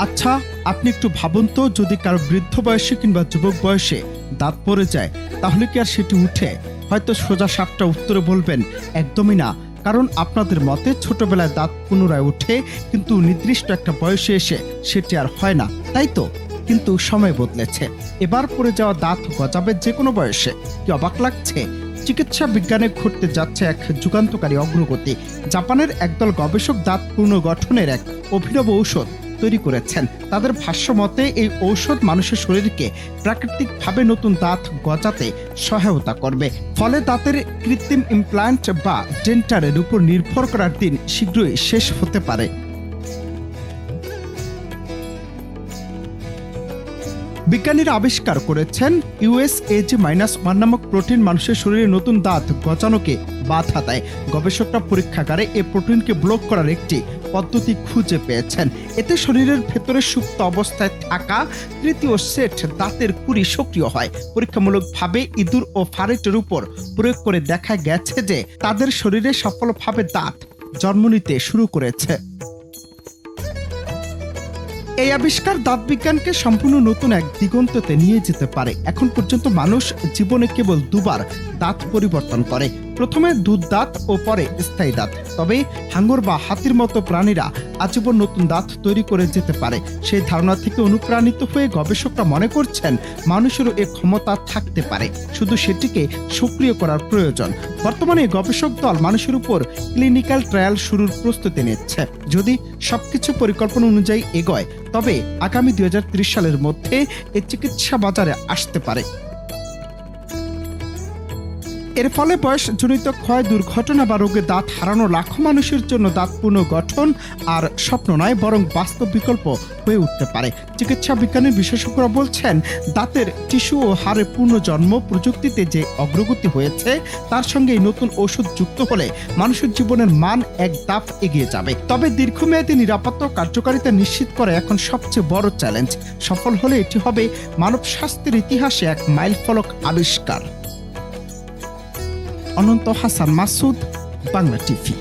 আচ্ছা, আপনি একটু ভাবুন তো, যদি কারো বৃদ্ধ বয়সে কিংবা যুবক বয়সে দাঁত পড়ে যায়, তাহলে কি আর সেটি উঠে? হয়তো সোজা সাপটা উত্তরে বলবেন, একদমই না। কারণ আপনাদের মতে ছোটবেলায় দাঁত পুনরায় ওঠে, কিন্তু নির্দিষ্ট একটা বয়সে এসে সেটি আর হয় না, তাই তো? কিন্তু সময় বদলেছে, এবার পড়ে যাওয়া দাঁত গজাবে যে কোনো বয়সে। কি অবাক লাগছে? চিকিৎসা বিজ্ঞানে ঘটতে যাচ্ছে এক যুগান্তকারী অগ্রগতি। জাপানের একদল গবেষক দাঁত পুনর্গঠনের এক অভিনব ঔষধ তৈরি করেছেন। তাদের ভাষ্য মতে এই ঔষধ মানুষের শরীরকে প্রাকৃতিকভাবে নতুন দাঁত গজাতে সহায়তা করবে। ফলে দাঁতের কৃত্রিম ইমপ্ল্যান্ট বা ডেন্টারের উপর নির্ভর করার দিন শীঘ্রই শেষ হতে পারে। বিজ্ঞানীরা আবিষ্কার করেছেন USAG-1 নামক প্রোটিন মানুষের শরীরে নতুন দাঁত গজানোকে বাধা দেয়। গবেষকরা পরীক্ষাগারে এই প্রোটিনকে ব্লক করার একটি পদ্ধতি খুঁজে পেয়েছেন। এতে শরীরের ভেতরে সুপ্ত অবস্থায় থাকা তৃতীয় সেট দাঁতের কুড়ি সক্রিয় হয়। পরীক্ষামূলকভাবে ইঁদুর ও ফারেটের উপর প্রয়োগ করে দেখা গেছে যে তাদের শরীরে সফলভাবে দাঁত জন্ম নিতে শুরু করেছে। এই আবিষ্কার দাঁত বিজ্ঞানকে সম্পূর্ণ নতুন এক দিগন্ততে নিয়ে যেতে পারে। এখন পর্যন্ত মানুষ জীবনে কেবল দুবার দাঁত পরিবর্তন করে, প্রথমে দুধ দাঁত ও পরে স্থায়ী দাঁত। তবে হাঙর বা হাতির মতো প্রাণীরা আজীবন নতুন দাঁত তৈরি করে যেতে পারে। সেই ধারণা থেকে অনুপ্রাণিত হয়ে গবেষকরা মনে করছেন মানুষেরও এ ক্ষমতা থাকতে পারে, শুধু সেটিকে সক্রিয় করার প্রয়োজন। বর্তমানে গবেষক দল মানুষের উপর ক্লিনিক্যাল ট্রায়াল শুরুর প্রস্তুতি নিচ্ছে। যদি সবকিছু পরিকল্পনা অনুযায়ী এগোয়, তবে আগামী 2030 সালের মধ্যে এই চিকিৎসা বাজারে আসতে পারে। এর ফলে বয়সজনিত ক্ষয়, দুর্ঘটনা বা রোগে দাঁত হারানো লাখো মানুষের জন্য দাঁত পুনর্গঠন আর স্বপ্ন নয়, বরং বাস্তব বিকল্প হয়ে উঠতে পারে। চিকিৎসা বিজ্ঞানের বিশেষজ্ঞরা বলছেন, দাঁতের টিস্যু ও হাড়ের পুনর্জন্ম প্রযুক্তিতে যে অগ্রগতি হয়েছে, তার সঙ্গে এই নতুন ওষুধ যুক্ত হলে মানুষের জীবনের মান এক ধাপ এগিয়ে যাবে। তবে দীর্ঘমেয়াদী নিরাপত্তা ও কার্যকারিতা নিশ্চিত করা এখন সবচেয়ে বড় চ্যালেঞ্জ। সফল হলে এটি হবে মানব স্বাস্থ্যের ইতিহাসে এক মাইলফলক আবিষ্কার। অনন্ত হাসান মাসুদ, বাংলা টিভি।